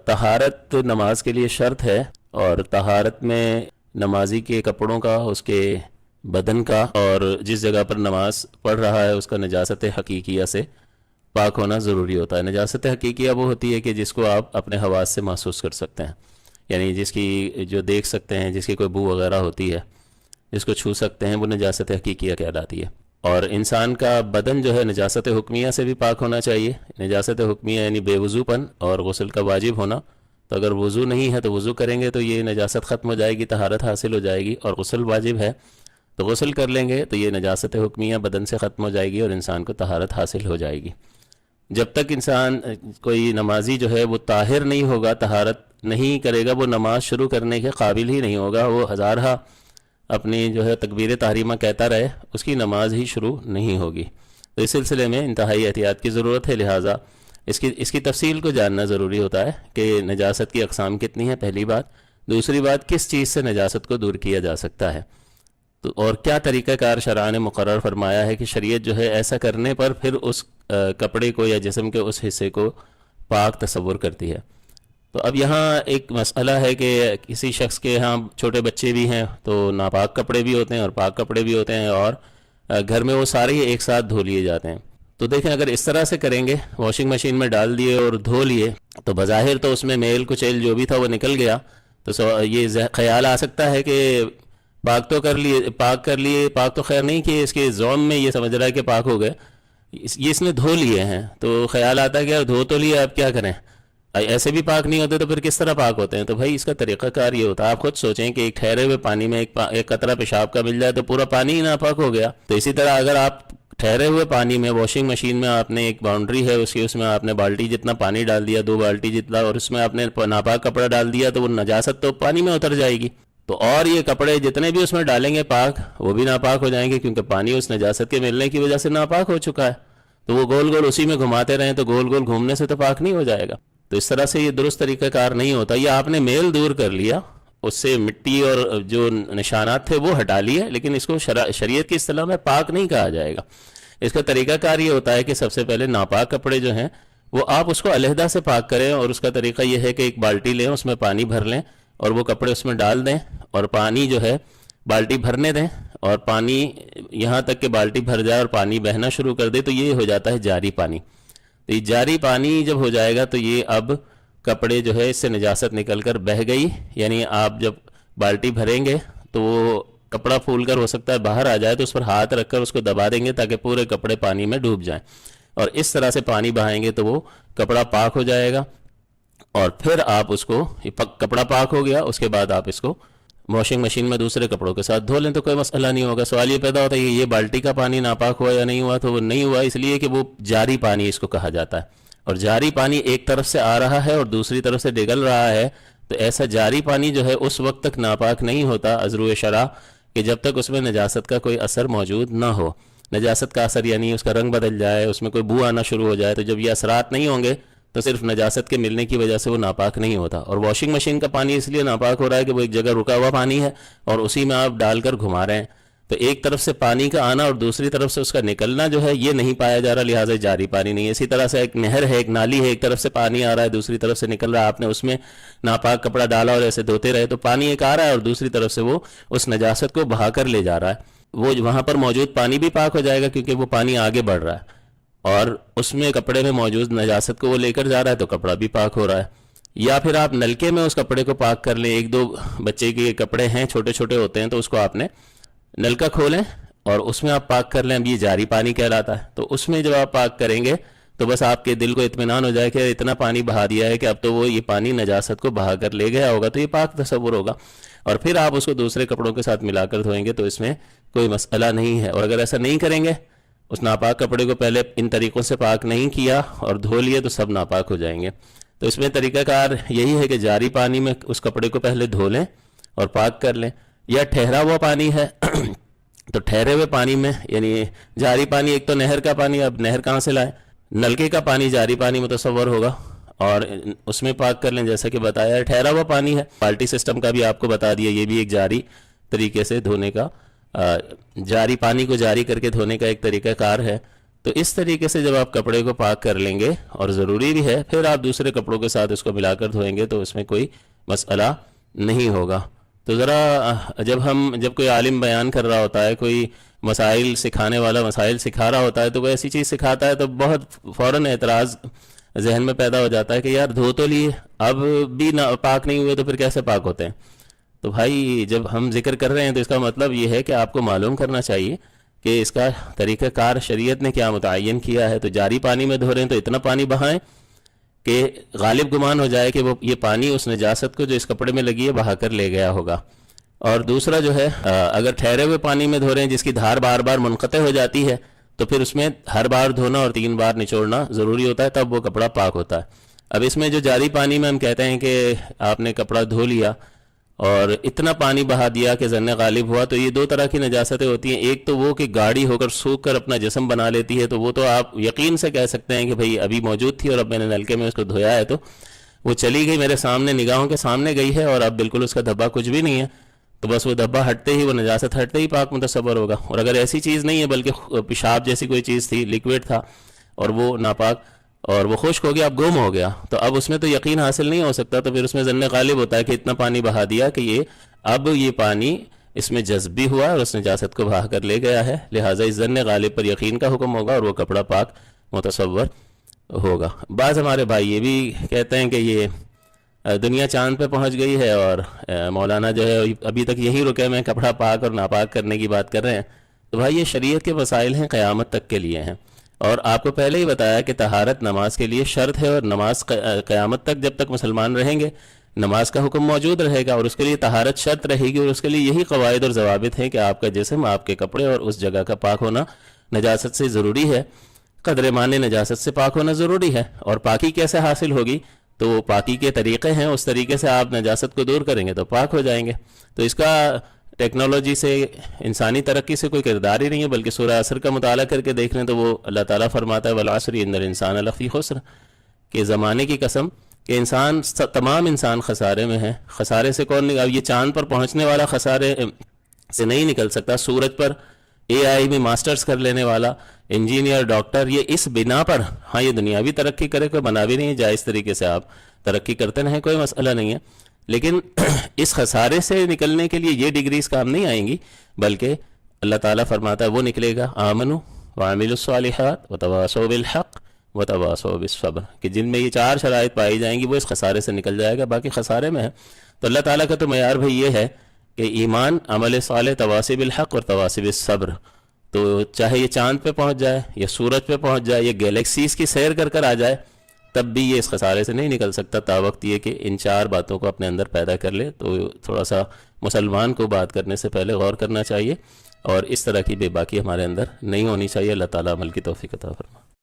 طہارت نماز کے لیے شرط ہے، اور طہارت میں نمازی کے کپڑوں کا، اس کے بدن کا، اور جس جگہ پر نماز پڑھ رہا ہے اس کا نجاست حقیقیہ سے پاک ہونا ضروری ہوتا ہے۔ نجاست حقیقیہ وہ ہوتی ہے کہ جس کو آپ اپنے حواس سے محسوس کر سکتے ہیں، یعنی جس کی جو دیکھ سکتے ہیں، جس کی کوئی بو وغیرہ ہوتی ہے، جس کو چھو سکتے ہیں، وہ نجاست حقیقیہ کہلاتی ہے۔ اور انسان کا بدن جو ہے نجاست حکمیہ سے بھی پاک ہونا چاہیے۔ نجاست حکمیہ یعنی بے وضو پن اور غسل کا واجب ہونا۔ تو اگر وضو نہیں ہے تو وضو کریں گے تو یہ نجاست ختم ہو جائے گی، طہارت حاصل ہو جائے گی، اور غسل واجب ہے تو غسل کر لیں گے تو یہ نجاست حکمیہ بدن سے ختم ہو جائے گی اور انسان کو طہارت حاصل ہو جائے گی۔ جب تک انسان کوئی نمازی جو ہے وہ طاہر نہیں ہوگا، طہارت نہیں کرے گا، وہ نماز شروع کرنے کے قابل ہی نہیں ہوگا، وہ ہزارہ اپنی جو ہے تکبیر تحریمہ کہتا رہے، اس کی نماز ہی شروع نہیں ہوگی۔ تو اس سلسلے میں انتہائی احتیاط کی ضرورت ہے، لہٰذا اس کی تفصیل کو جاننا ضروری ہوتا ہے کہ نجاست کی اقسام کتنی ہیں، پہلی بات۔ دوسری بات، کس چیز سے نجاست کو دور کیا جا سکتا ہے، تو اور کیا طریقہ کار شرع نے مقرر فرمایا ہے کہ شریعت جو ہے ایسا کرنے پر پھر اس کپڑے کو یا جسم کے اس حصے کو پاک تصور کرتی ہے۔ تو اب یہاں ایک مسئلہ ہے کہ کسی شخص کے ہاں چھوٹے بچے بھی ہیں تو ناپاک کپڑے بھی ہوتے ہیں اور پاک کپڑے بھی ہوتے ہیں، اور گھر میں وہ سارے ہی ایک ساتھ دھو لیے جاتے ہیں۔ تو دیکھیں، اگر اس طرح سے کریں گے، واشنگ مشین میں ڈال دیے اور دھو لیے، تو بظاہر تو اس میں میل کچیل جو بھی تھا وہ نکل گیا، تو یہ خیال آ سکتا ہے کہ پاک تو کر لیے، پاک تو خیر نہیں کیے، اس کے ذوم میں یہ سمجھ رہا ہے کہ پاک ہو گئے، یہ اس نے دھو لیے ہیں، تو خیال آتا ہے کہ یار دھو تو لیے، اب کیا کریں، ایسے بھی پاک نہیں ہوتے تو پھر کس طرح پاک ہوتے ہیں؟ تو بھائی اس کا طریقہ کار یہ ہوتا ہے، آپ خود سوچیں کہ ایک ٹھہرے ہوئے پانی میں ایک قطرہ پیشاب کا مل جائے تو پورا پانی ہی ناپاک ہو گیا۔ تو اسی طرح اگر آپ ٹھہرے ہوئے پانی میں، واشنگ مشین میں آپ نے ایک باؤنڈری ہے اس میں آپ نے بالٹی جتنا پانی ڈال دیا، 2 بالٹی جتنا، اور اس میں آپ نے ناپاک کپڑا ڈال دیا، تو وہ نجاست تو پانی میں اتر جائے گی، تو اور یہ کپڑے جتنے بھی اس میں ڈالیں گے پاک، وہ بھی ناپاک ہو جائیں گے، کیونکہ پانی اس نجاست کے ملنے کی وجہ سے ناپاک ہو چکا ہے۔ تو وہ گول گول اسی میں گھماتے رہیں تو گول گول گھومنے سے تو پاک نہیں ہو جائے گا۔ تو اس طرح سے یہ درست طریقہ کار نہیں ہوتا۔ یہ آپ نے میل دور کر لیا، اس سے مٹی اور جو نشانات تھے وہ ہٹا لیے، لیکن اس کو شریعت کی اصطلاح میں پاک نہیں کہا جائے گا۔ اس کا طریقہ کار یہ ہوتا ہے کہ سب سے پہلے ناپاک کپڑے جو ہیں وہ آپ اس کو علیحدہ سے پاک کریں، اور اس کا طریقہ یہ ہے کہ ایک بالٹی لیں، اس میں پانی بھر لیں اور وہ کپڑے اس میں ڈال دیں، اور پانی جو ہے بالٹی بھرنے دیں، اور پانی یہاں تک کہ بالٹی بھر جائے اور پانی بہنا شروع کر دے، تو یہ ہو جاتا ہے جاری پانی۔ تو یہ جاری پانی جب ہو جائے گا تو یہ اب کپڑے جو ہے اس سے نجاست نکل کر بہہ گئی، یعنی آپ جب بالٹی بھریں گے تو وہ کپڑا پھول کر ہو سکتا ہے باہر آ جائے، تو اس پر ہاتھ رکھ کر اس کو دبا دیں گے تاکہ پورے کپڑے پانی میں ڈوب جائیں، اور اس طرح سے پانی بہائیں گے تو وہ کپڑا پاک ہو جائے گا۔ اور پھر آپ اس کو، کپڑا پاک ہو گیا، اس کے بعد آپ اس کو واشنگ مشین میں دوسرے کپڑوں کے ساتھ دھو لیں تو کوئی مسئلہ نہیں ہوگا۔ سوال یہ پیدا ہوتا ہے کہ یہ بالٹی کا پانی ناپاک ہوا یا نہیں ہوا، تو وہ نہیں ہوا اس لیے کہ وہ جاری پانی اس کو کہا جاتا ہے، اور جاری پانی ایک طرف سے آ رہا ہے اور دوسری طرف سے نکل رہا ہے، تو ایسا جاری پانی جو ہے اس وقت تک ناپاک نہیں ہوتا از روئے شرع کہ جب تک اس میں نجاست کا کوئی اثر موجود نہ ہو۔ نجاست کا اثر یعنی اس کا رنگ بدل جائے، اس میں کوئی بو آنا شروع ہو جائے، تو جب یہ اثرات نہیں ہوں گے تو صرف نجاست کے ملنے کی وجہ سے وہ ناپاک نہیں ہوتا۔ اور واشنگ مشین کا پانی اس لیے ناپاک ہو رہا ہے کہ وہ ایک جگہ رکا ہوا پانی ہے اور اسی میں آپ ڈال کر گھما رہے ہیں، تو ایک طرف سے پانی کا آنا اور دوسری طرف سے اس کا نکلنا جو ہے یہ نہیں پایا جا رہا، لہٰذا جاری پانی نہیں ہے۔ اسی طرح سے ایک نہر ہے، ایک نالی ہے، ایک طرف سے پانی آ رہا ہے، دوسری طرف سے نکل رہا ہے، آپ نے اس میں ناپاک کپڑا ڈالا اور ایسے دھوتے رہے تو پانی ایک آ رہا ہے اور دوسری طرف سے وہ اس نجاست کو بہا کر لے جا رہا ہے، وہ وہاں پر موجود پانی بھی پاک ہو جائے گا کیونکہ وہ پانی آگے بڑھ رہا ہے، اور اس میں کپڑے میں موجود نجاست کو وہ لے کر جا رہا ہے تو کپڑا بھی پاک ہو رہا ہے۔ یا پھر آپ نلکے میں اس کپڑے کو پاک کر لیں، 1-2 بچے کے کپڑے ہیں چھوٹے چھوٹے ہوتے ہیں تو اس کو آپ نے نلکا کھولیں اور اس میں آپ پاک کر لیں، اب یہ جاری پانی کہلاتا ہے۔ تو اس میں جب آپ پاک کریں گے تو بس آپ کے دل کو اطمینان ہو جائے کہ اتنا پانی بہا دیا ہے کہ اب تو وہ یہ پانی نجاست کو بہا کر لے گیا ہوگا، تو یہ پاک تصور ہوگا، اور پھر آپ اس کو دوسرے کپڑوں کے ساتھ ملا کر دھوئیں گے تو اس میں کوئی مسئلہ نہیں ہے۔ اور اگر ایسا نہیں کریں گے، اس ناپاک کپڑے کو پہلے ان طریقوں سے پاک نہیں کیا اور دھو لیے، تو سب ناپاک ہو جائیں گے۔ تو اس میں طریقہ کار یہی ہے کہ جاری پانی میں اس کپڑے کو پہلے دھو لیں اور پاک کر لیں، یا ٹھہرا ہوا پانی ہے تو ٹھہرے ہوئے پانی میں، یعنی جاری پانی ایک تو نہر کا پانی، اب نہر کہاں سے لائیں، نلکے کا پانی جاری پانی متصور ہوگا اور اس میں پاک کر لیں، جیسا کہ بتایا ہے۔ ٹھہرا ہوا پانی ہے، بالٹی سسٹم کا بھی آپ کو بتا دیا، یہ بھی ایک جاری طریقے سے دھونے کا، جاری پانی کو جاری کر کے دھونے کا ایک طریقہ کار ہے۔ تو اس طریقے سے جب آپ کپڑے کو پاک کر لیں گے، اور ضروری بھی ہے، پھر آپ دوسرے کپڑوں کے ساتھ اس کو ملا کر دھوئیں گے تو اس میں کوئی مسئلہ نہیں ہوگا۔ تو ذرا جب کوئی عالم بیان کر رہا ہوتا ہے، کوئی مسائل سکھانے والا مسائل سکھا رہا ہوتا ہے، تو وہ ایسی چیز سکھاتا ہے تو بہت فوراً اعتراض ذہن میں پیدا ہو جاتا ہے کہ یار دھو تو لیے، اب بھی نہ پاک نہیں ہوئے تو پھر کیسے پاک ہوتے ہیں؟ تو بھائی جب ہم ذکر کر رہے ہیں تو اس کا مطلب یہ ہے کہ آپ کو معلوم کرنا چاہیے کہ اس کا طریقہ کار شریعت نے کیا متعین کیا ہے۔ تو جاری پانی میں دھو رہے ہیں تو اتنا پانی بہائیں کہ غالب گمان ہو جائے کہ وہ یہ پانی اس نجاست کو جو اس کپڑے میں لگی ہے بہا کر لے گیا ہوگا۔ اور دوسرا جو ہے، اگر ٹھہرے ہوئے پانی میں دھو رہے ہیں جس کی دھار بار بار منقطع ہو جاتی ہے تو پھر اس میں ہر بار دھونا اور 3 بار نچوڑنا ضروری ہوتا ہے، تب وہ کپڑا پاک ہوتا ہے۔ اب اس میں جو جاری پانی میں ہم کہتے ہیں کہ آپ نے کپڑا دھو لیا اور اتنا پانی بہا دیا کہ ذن غالب ہوا، تو یہ 2 طرح کی نجاستیں ہوتی ہیں۔ ایک تو وہ کہ گاڑی ہو کر سوکھ کر اپنا جسم بنا لیتی ہے، تو وہ تو آپ یقین سے کہہ سکتے ہیں کہ بھئی ابھی موجود تھی اور اب میں نے نلکے میں اس کو دھویا ہے تو وہ چلی گئی، میرے سامنے نگاہوں کے سامنے گئی ہے اور اب بالکل اس کا دھبا کچھ بھی نہیں ہے، تو بس وہ دھبا ہٹتے ہی، وہ نجاست ہٹتے ہی پاک متصور ہوگا۔ اور اگر ایسی چیز نہیں ہے بلکہ پیشاب جیسی کوئی چیز تھی، لیکوڈ تھا، اور وہ ناپاک اور وہ خشک ہو گیا، اب گم ہو گیا، تو اب اس میں تو یقین حاصل نہیں ہو سکتا، تو پھر اس میں ظن غالب ہوتا ہے کہ اتنا پانی بہا دیا کہ یہ پانی اس میں جذب بھی ہوا اور اس نجاست کو بہا کر لے گیا ہے، لہٰذا اس ظن غالب پر یقین کا حکم ہوگا اور وہ کپڑا پاک متصور ہوگا۔ بعض ہمارے بھائی یہ بھی کہتے ہیں کہ یہ دنیا چاند پہ پہنچ گئی ہے اور مولانا جو ہے ابھی تک یہی رکے میں کپڑا پاک اور ناپاک کرنے کی بات کر رہے ہیں۔ تو بھائی یہ شریعت کے مسائل ہیں، قیامت تک کے لیے ہیں، اور آپ کو پہلے ہی بتایا کہ طہارت نماز کے لیے شرط ہے، اور نماز قیامت تک جب تک مسلمان رہیں گے نماز کا حکم موجود رہے گا، اور اس کے لیے طہارت شرط رہے گی، اور اس کے لیے یہی قواعد اور ضوابط ہیں کہ آپ کا جسم، آپ کے کپڑے اور اس جگہ کا پاک ہونا نجاست سے ضروری ہے، قدر مانے نجاست سے پاک ہونا ضروری ہے۔ اور پاکی کیسے حاصل ہوگی؟ تو پاکی کے طریقے ہیں، اس طریقے سے آپ نجاست کو دور کریں گے تو پاک ہو جائیں گے۔ تو اس کا ٹیکنالوجی سے، انسانی ترقی سے کوئی کردار ہی نہیں ہے، بلکہ سورہ عصر کا مطالعہ کر کے دیکھ لیں تو وہ اللہ تعالیٰ فرماتا ہے والعصر ان الانسان لفی خسر، کہ زمانے کی قسم کہ تمام انسان خسارے میں ہیں۔ خسارے سے کون اب یہ چاند پر پہنچنے والا خسارے سے نہیں نکل سکتا، سورج پر AI میں ماسٹرز کر لینے والا انجینئر، ڈاکٹر، یہ اس بنا پر، ہاں یہ دنیاوی ترقی کرے، کوئی بنا بھی نہیں، جائز طریقے سے آپ ترقی کرتے رہیں، کوئی مسئلہ نہیں ہے، لیکن اس خسارے سے نکلنے کے لیے یہ ڈگریز کام نہیں آئیں گی، بلکہ اللہ تعالیٰ فرماتا ہے وہ نکلے گا آمنوا وعملوا الصالحات وتواصوا بالحق وتواصوا بالصبر، کہ جن میں یہ 4 شرائط پائی جائیں گی وہ اس خسارے سے نکل جائے گا، باقی خسارے میں ہے۔ تو اللہ تعالیٰ کا تو معیار بھائی یہ ہے کہ ایمان، عمل صالح، تواصی بالحق اور تواصی بالصبر، تو چاہے یہ چاند پہ پہنچ جائے یا سورج پہ پہنچ جائے یا گیلیکسیز کی سیر کر آ جائے، تب بھی یہ اس خسارے سے نہیں نکل سکتا، تا وقت یہ کہ ان 4 باتوں کو اپنے اندر پیدا کر لے۔ تو تھوڑا سا مسلمان کو بات کرنے سے پہلے غور کرنا چاہیے، اور اس طرح کی بے باکی ہمارے اندر نہیں ہونی چاہیے۔ اللہ تعالیٰ عمل کی توفیق عطا فرمائے۔